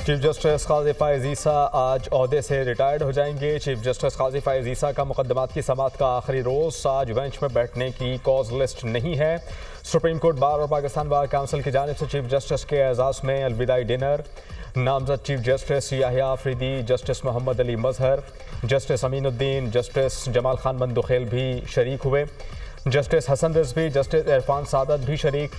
Chief justice काजी फ़ाइज़ ईसा आज ओहदे से रिटायर्ड हो जाएंगे। चीफ जस्टिस काजी फ़ाइज़ ईसा का मुकदमात की समाअत का आखिरी रोज़ आज बेंच में बैठने की कॉज लिस्ट नहीं है। सुप्रीम कोर्ट बार और पाकिस्तान बार काउंसिल की जानिब से चीफ जस्टिस के एजाज़ में अलविदाई डिनर। नामजद chief justice Yahya Afridi, justice Muhammad Ali Mazhar, justice Aminuddin, justice Jamal Khan Mandokhail भी शरीक हुए। जस्टिस हसन रिजवी, जस्टिस इरफान सादत भी शरीक।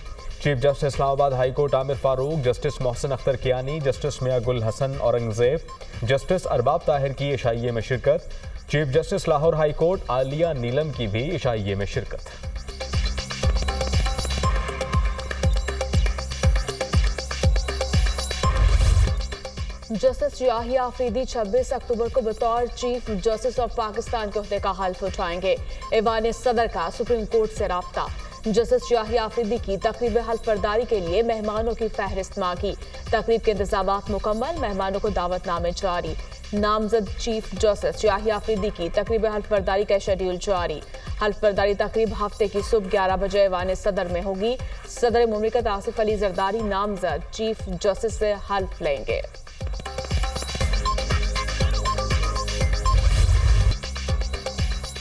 Chief justice Islamabad high court Aamer Farooq, justice Mohsin Akhtar Kayani, justice Mian Gul Hassan Aurangzeb, justice Arbab Tahir की इशाइये में शिरकत। Chief justice Lahore high court Aalia Neelum की भी इशाइये में शिरकत। जस्टिस याहिया आफरीदी 26 अक्टूबर को बतौर चीफ जस्टिस ऑफ पाकिस्तान के ओहदे का हल्फ उठाएंगे। ऐवान सदर का सुप्रीम कोर्ट से राब्ता। जस्टिस याहिया आफरीदी की तकरीब हल्फ बर्दारी के लिए मेहमानों की फहरिस्त मांगी। तकरीब के इंतजामात मुकम्मल, मेहमानों को दावतनामे जारी। नामजद चीफ जस्टिस याहिया आफरीदी की तकरीब हल्फ बर्दारी का शेड्यूल जारी। हल्फ बर्दारी तकरीब हफ्ते की सुबह 11 बजे ऐवान सदर में होगी। सदर मुमलिकत आसिफ अली जरदारी नामजद चीफ जस्टिस से हल्फ लेंगे।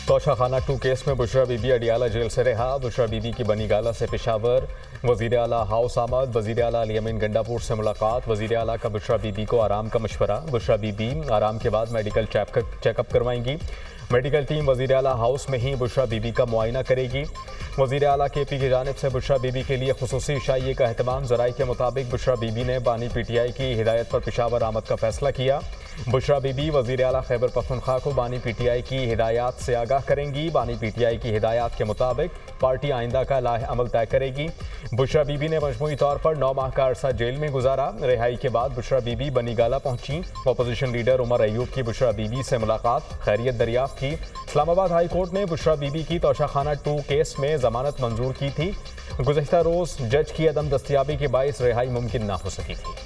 तोशाखाना 2 केस में बुशरा बीबी अडियाला जेल से रिहा। बुशरा बीबी की बनी गाला से पेशावर। वजीर आला हाउस आमद। वजीर आला अली अमीन गंडापुर से मुलाकात। वजीर आला का बुशरा बीबी को आराम का मशवरा। बुशरा बीबी आराम के बाद मेडिकल चेकअप करवाएंगी। मेडिकल टीम वजीर आला हाउस में ही बुशरा बीबी का मुआयना करेगी। वजीर आला KP की जानिब से बुशरा बीबी के लिए खुसूसी इशाइये का एहतमाम। ज़राई के मुताबिक बुशरा बीबी ने बानी PTI की हिदायत पर पेशावर आमद का फैसला किया। बुशरा बीबी वजीर आला खैबर पख्तूनख्वा को बानी PTI की हिदायत से आगाह करेंगी। बानी PTI की हिदायत के मुताबिक पार्टी आइंदा का लाह अमल तय करेगी। बुशरा बीबी ने मजमूई तौर पर 9 माह का अरसा जेल में गुजारा। रिहाई के बाद बुशरा बीबी बनी गाला पहुंची। अपोजिशन लीडर उमर अयूब की बुशरा बीबी से मुलाकात, खैरियत दरियाफ्त की। इस्लामाबाद हाई कोर्ट ने बुशरा बीबी की तोशाखाना 2 केस में जमानत मंजूर की थी। गुज़श्ता रोज जज की अदम दस्तयाबी के बाइस रिहाई मुमकिन ना हो सकी थी।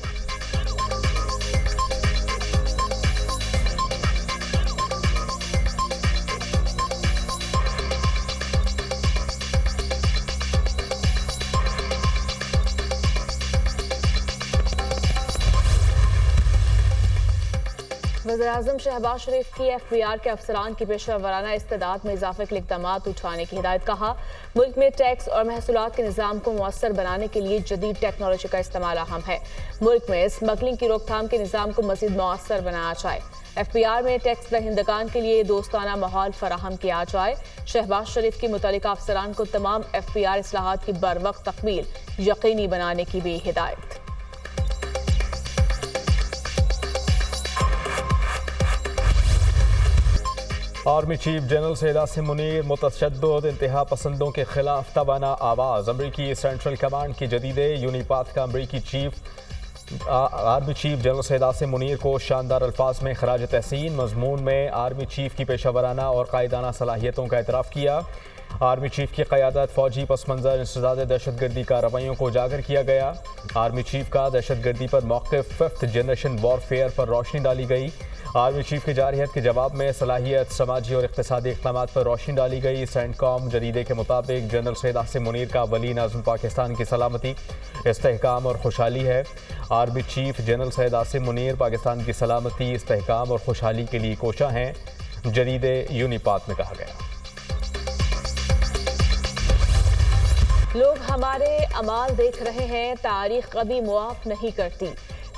वज़ीर-ए-आज़म शहबाज शरीफ की FBR के अफसरान की पेशा वराना इस्तेदाद में इजाफे के लिए इक़दाम उठाने की हिदायत। कहा, मुल्क में टैक्स और महसूलात के निज़ाम को मौसर बनाने के लिए जदीद टेक्नोलॉजी का इस्तेमाल अहम है। मुल्क में स्मगलिंग की रोकथाम के निज़ाम को मज़ीद मौसर बनाया जाए। FBR में टैक्स दहिंदगान के लिए दोस्ताना माहौल फराहम किया जाए। शहबाज शरीफ की मुतल्लिका अफसरान को तमाम FBR इस्लाहात की बरवक्त तकमील यकीनी बनाने की भी हिदायत। Army chief general Syed Asim Munir मुतशद्दिद इंतहा पसंदों के खिलाफ तबाना आवाज़। अमरीकी सेंट्रल कमांड की जदीद यूनिपात का अमरीकी army chief general Syed Asim Munir को शानदार अल्फाज में खराज तहसीन। मजमून में आर्मी चीफ की पेशा वराना और कायदाना सलाहियतों का एतराफ़ किया। आर्मी चीफ की क़यादत फ़ौजी पस मंज़र इंसदाद दहशतगर्दी कार्रवाइयों को उजागर किया गया। आर्मी चीफ का दहशतगर्दी पर मौक़िफ़ 5th जनरेशन वॉरफेयर पर रोशनी डाली गई। आर्मी चीफ की जारहियत के जवाब में सलाहियत, समाजी और इक़्तिसादी इक़दामात पर रोशनी डाली गई। सेंटकॉम जरीदे के मुताबिक जनरल सैयद आसिम मुनीर का अव्वलीन आज़म पाकिस्तान की सलामती, इस्तेहकाम और खुशहाली है। Army chief general Syed Asim Munir Pakistan की सलामती, इस्तेहकाम और खुशहाली के लिए कोशा हैं, जरीदे यूनिपात में कहा गया। लोग हमारे अमाल देख रहे हैं, तारीख कभी मुआफ नहीं करती।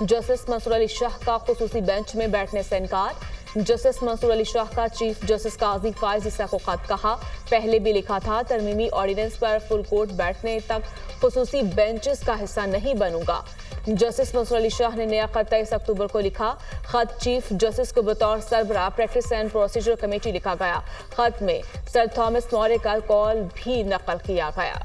जस्टिस मंसूर अली शाह का खुसूसी बेंच में बैठने से इनकार। जस्टिस मंसूर अली शाह का चीफ जस्टिस काजी फ़ाइज़ ईसा को खत। कहा, पहले भी लिखा था, तरमीमी ऑर्डिनेंस पर फुल कोर्ट बैठने तक खुसूसी बेंचेस का हिस्सा नहीं बनूंगा। जस्टिस मंसूर अली शाह ने नया खत 23 अक्टूबर को लिखा। खत चीफ जस्टिस को बतौर सरबराह प्रैक्टिस एंड प्रोसीजर कमेटी लिखा गया। खत में सर थॉमस मॉरे का कॉल भी नकल किया गया।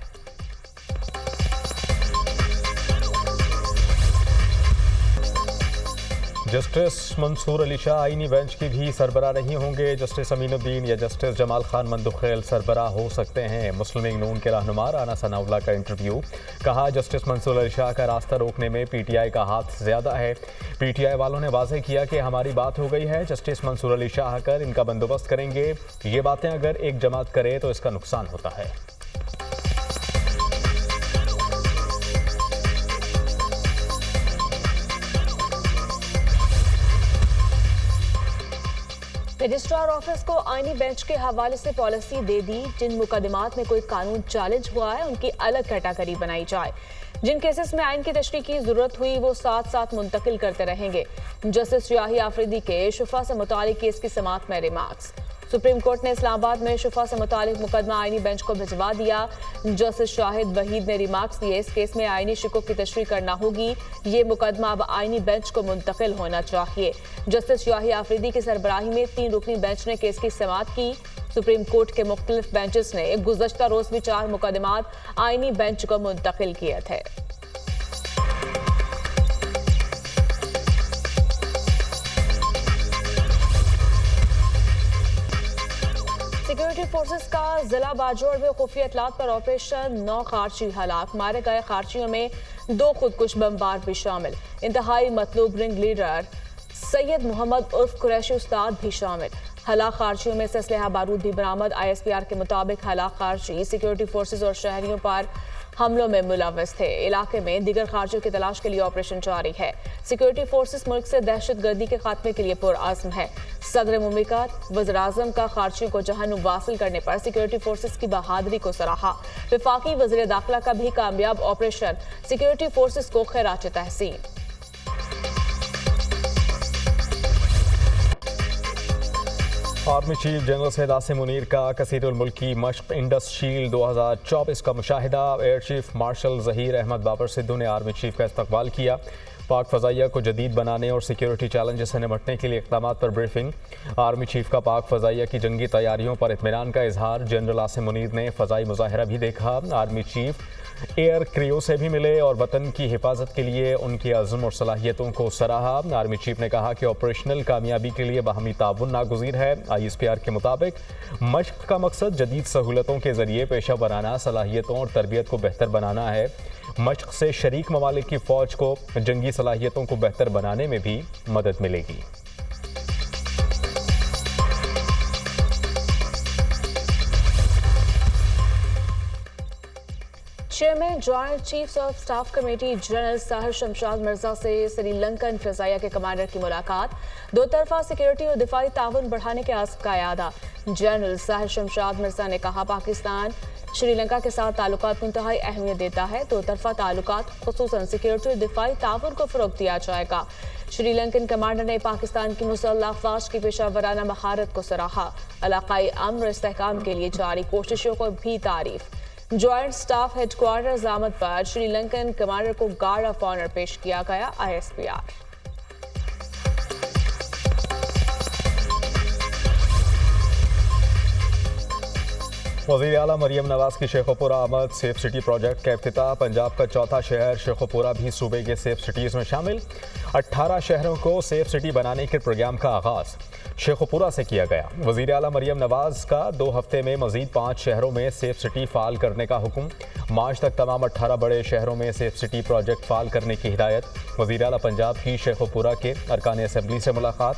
जस्टिस मंसूर अली शाह आईनी बेंच की भी सरबराह नहीं होंगे। जस्टिस अमीनुद्दीन या जस्टिस जमाल खान मंदुखेल सरबराह हो सकते हैं। मुस्लिम लीग नून के रहनुमा राना सनाउल्लाह का इंटरव्यू। कहा, जस्टिस मंसूर अली शाह का रास्ता रोकने में PTI का हाथ ज़्यादा है। PTI वालों ने वाज़ेह किया कि हमारी बात हो गई है, जस्टिस मंसूर अली शाह आकर इनका बंदोबस्त करेंगे। ये बातें अगर एक जमात करे तो इसका नुकसान होता है। रजिस्ट्रार ऑफिस को आईनी बेंच के हवाले से पॉलिसी दे दी, जिन मुकदमात में कोई कानून चैलेंज हुआ है उनकी अलग कैटेगरी बनाई जाए। जिन केसेस में आइन की तशरीह की जरूरत हुई वो साथ साथ मुंतकिल करते रहेंगे। जस्टिस याही आफरीदी के शुफा से मुतालिक केस की समाअत में रिमार्क्स। सुप्रीम कोर्ट ने इस्लामाबाद में शुफा से मुतालिक मुकदमा आईनी बेंच को भिजवा दिया। जस्टिस शाहिद वहीद ने रिमार्क्स दिए, इस केस में आईनी शिकों की तशरीह करना होगी, ये मुकदमा अब आईनी बेंच को मुंतकिल होना चाहिए। जस्टिस याही आफरीदी की सरबराही में 3 रुकनी बेंच ने केस की समाअत की। सुप्रीम कोर्ट के मुख्तलिफ बेंचेस ने गुज़श्ता रोज भी 4 मुकदमात आईनी बेंच को मुंतकिल किए थे। सिक्योरिटी फोर्सेस का जिला बाजौर में खुफिया इतलात पर ऑपरेशन, 9 खारची हलाक, मारे गए खारचियों में 2 खुदकुश बमबार भी शामिल। इंतहाई मतलूब रिंग लीडर सैयद मोहम्मद उर्फ कुरैशी उस्ताद भी शामिल। हलाक खारचियों में से असलहा बारूद भी बरामद। ISPR के मुताबिक हलाक खारची सिक्योरिटी फोर्सेस और शहरियों पर हमलों में मुलव्वस थे। इलाके में दीगर खारचियों की तलाश के लिए ऑपरेशन जारी है। सिक्योरिटी फोर्सेस मुल्क से दहशतगर्दी के खात्मे के लिए पुरअज़्म है। सदर मुमलिकत वज़ीर-ए-आज़म का खारचियों को जहन्नुम वासिल करने पर सिक्योरिटी फोर्सेस की बहादुरी को सराहा। वफाकी वज़ीर दाखिला का भी कामयाब ऑपरेशन सिक्योरिटी फोर्सेस को खैरात तहसीन। Army chief general Syed Asim Munir का कसीरुल मुल्की मश्क इंडस शील्ड 2024 का मुशाहिदा। Air chief marshal Zaheer Ahmed Babar Sidhu ने आर्मी चीफ का इस्तकबाल किया। पाक फ़ज़ाइया को जदीद बनाने और सिक्योरिटी चैलेंजेस से निपटने के लिए इक़दामात पर ब्रीफिंग। आर्मी चीफ का पाक फ़ज़ाइया की जंगी तैयारियों पर इत्मीनान का इजहार। जनरल आसिम मुनीर ने फ़ज़ाई मुज़ाहिरा भी देखा। आर्मी चीफ एयर क्रियो से भी मिले और वतन की हिफाजत के लिए उनकी अज़्म और सलाहियतों को सराहा। आर्मी चीफ ने कहा कि ऑपरेशनल कामयाबी के लिए बाहमी ताउन नागुज़ीर है। ISPR के मुताबिक मश्क का मकसद जदीद सहूलतों के ज़रिए पेशा बनाना, सलाहियतों और तरबियत को बेहतर बनाना है। मश्क से शरीक ममालिक की फ़ौज को जंगी सलाहियतों को बेहतर बनाने में भी मदद मिलेगी। Chairman joint chiefs of staff committee general Sahir Shamshad Mirza से श्रीलंकन फ़ज़ाइया के कमांडर की मुलाकात। 2 तरफा सिक्योरिटी और दिफाई ताउन बढ़ाने के आज़म का इरादा। जनरल साहिर शमशाद मिर्जा ने कहा, पाकिस्तान श्रीलंका के साथ ताल्लुकात को इंतहाई अहमियत देता है। 2 तरफा ताल्लुकात खुसूसन सिक्योरिटी और दिफाई ताउन को फ़रोग़ दिया जाएगा। श्रीलंकन कमांडर ने पाकिस्तान की मुसल्लह अफ़वाज की पेशावराना महारत को सराहा। इलाक़ाई अमन और इस्तेहकाम के लिए जारी कोशिशों को भी तारीफ। जॉइंट स्टाफ हेडक्वार्टर्स आमद पर श्रीलंकन कमांडर को गार्ड ऑफ ऑनर पेश किया गया। ISPR वज़ीर आला मरियम नवाज की शेखोपुरा आमद। सेफ सिटी प्रोजेक्ट का इफ्तिताह। पंजाब का चौथा शहर शेखोपुरा भी सूबे के सेफ सिटीज़ में शामिल। 18 शहरों को सेफ सिटी बनाने के प्रोग्राम का आगाज़ शेखोपुरा से किया गया। वज़ीर आला मरियम नवाज का 2 हफ्ते में मज़ीद 5 शहरों में सेफ सिटी फ़ाल करने का हुक्म। मार्च तक तमाम 18 बड़े शहरों में सेफ सिटी प्रोजेक्ट फ़ाल करने की हिदायत। वज़ीर आला पंजाब की शेखोपुरा के अरकान असम्बली से मुलाकात।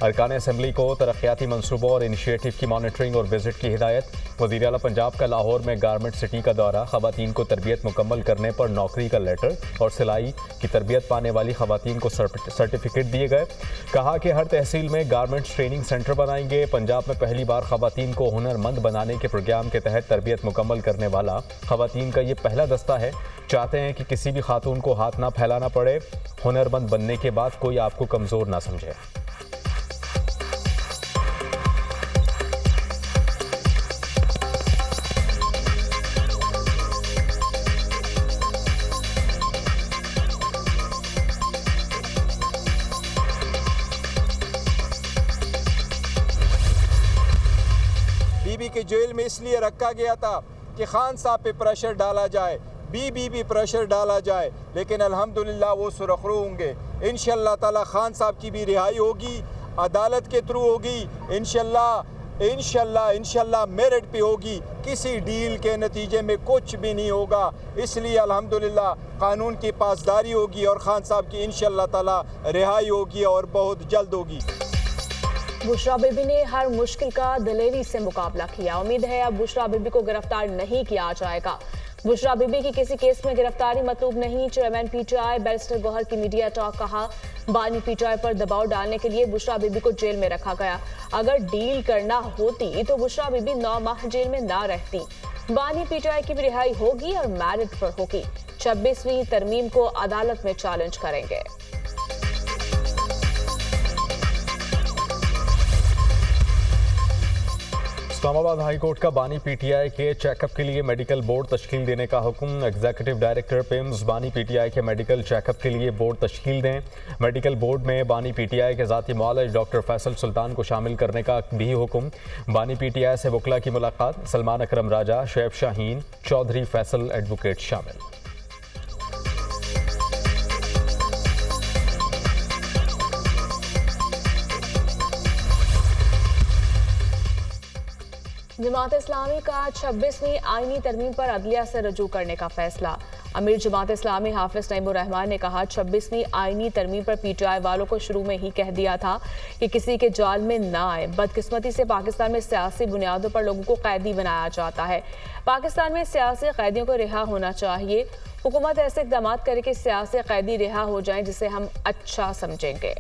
अरकान असम्बली को तरक्याती मनसूबों और इनिशिएटिव की मॉनिटरिंग और विजिट की हिदायत। वज़ीर आला पंजाब का लाहौर में गारमेंट सिटी का दौरा। ख़वातीन को तरबियत मुकम्मल करने पर नौकरी का लेटर और सिलाई की तरबियत पाने वाली ख़वातीन को सर्टिफिकेट दिए गए। कहा कि हर तहसील में गारमेंट्स ट्रेनिंग सेंटर बनाएंगे। पंजाब में पहली बार ख़वातीन को हुनरमंद बनाने के प्रोग्राम के तहत तरबियत मुकम्मल करने वाला ख़वातीन का ये पहला दस्ता है। चाहते हैं कि किसी भी खातून को हाथ ना फैलाना पड़े। हुनरमंद बनने के बाद कोई आपको कमज़ोर ना समझे। बीबी के जेल में इसलिए रखा गया था कि खान साहब पे प्रेशर डाला जाए, बीबी भी प्रेशर डाला जाए, लेकिन अल्हम्दुलिल्लाह वो सुरखरू होंगे। इंशाअल्लाह ताला खान साहब की भी रिहाई होगी, अदालत के थ्रू होगी, इंशाअल्लाह मेरिट पे होगी। किसी डील के नतीजे में कुछ भी नहीं होगा। इसलिए अल्हम्दुलिल्लाह कानून की पासदारी होगी और खान साहब की इंशाअल्लाह ताला रिहाई होगी और बहुत जल्द होगी। बुशरा बीबी ने हर मुश्किल का दिलेरी से मुकाबला किया। उम्मीद है अब बुशरा बीबी को गिरफ्तार नहीं किया जाएगा। बुशरा बीबी की किसी केस में गिरफ्तारी मतलूब नहीं, चेयरमैन पीटीआई बैरिस्टर गौहर की मीडिया टॉक। कहा, बानी पीटीआई पर दबाव डालने के लिए बुशरा बीबी को जेल में रखा गया। अगर डील करना होती तो बुशरा बीबी 9 माह जेल में ना रहती। बानी पीटीआई की भी रिहाई होगी और मेरिट पर होगी। 26वीं तरमीम को अदालत में चैलेंज करेंगे। इस्लामाबाद हाई कोर्ट का बानी पीटीआई के चेकअप के लिए मेडिकल बोर्ड तश्कील देने का हुक्म। एग्जीक्यूटिव डायरेक्टर पिम्स बानी पीटीआई के मेडिकल चेकअप के लिए बोर्ड तश्कील दें। मेडिकल बोर्ड में बानी पीटीआई के ज़ाती मुआलिज डॉक्टर फैसल सुल्तान को शामिल करने का भी हुक्म। बानी पीटीआई से वकला की मुलाकात, सलमान अकरम राजा, शुएब शाहीन, चौधरी फैसल एडवोकेट शामिल। जमात इस्लामी का 26वीं आईनी तरमीम पर अदलिया से रजू करने का फैसला। अमीर जमात इस्लामी हाफिज नईमुर रहमान ने कहा, 26वीं आईनी तरमीम पर पीटीआई वालों को शुरू में ही कह दिया था कि किसी के जाल में ना आए। बदकिस्मती से पाकिस्तान में सियासी बुनियादों पर लोगों को कैदी बनाया जाता है। पाकिस्तान में सियासी कैदियों को रिहा होना चाहिए। हुकूमत ऐसे इकदाम करे कि सियासी कैदी रिहा हो जाएं जिसे हम अच्छा समझेंगे।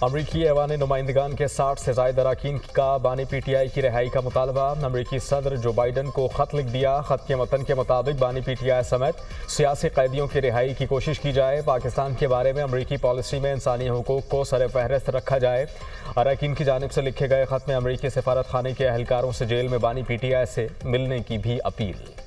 अमरीकी ऐवान नुमाइंदगान के 60 से ज़ायद अरकान का बानी पीटीआई की रिहाई का मुतालबा। अमरीकी सदर जो बाइडन को ख़त लिख दिया। ख़त के मतन के मुताबिक बानी पीटीआई समेत सियासी कैदियों की रिहाई की कोशिश की जाए। पाकिस्तान के बारे में अमरीकी पॉलिसी में इंसानी हुकूक को सर फहरिस्त रखा जाए। अरकान की जानिब से लिखे गए ख़त में अमरीकी सफारत खाने के अहलकारों से जेल में बानी पीटीआई से मिलने की भी अपील।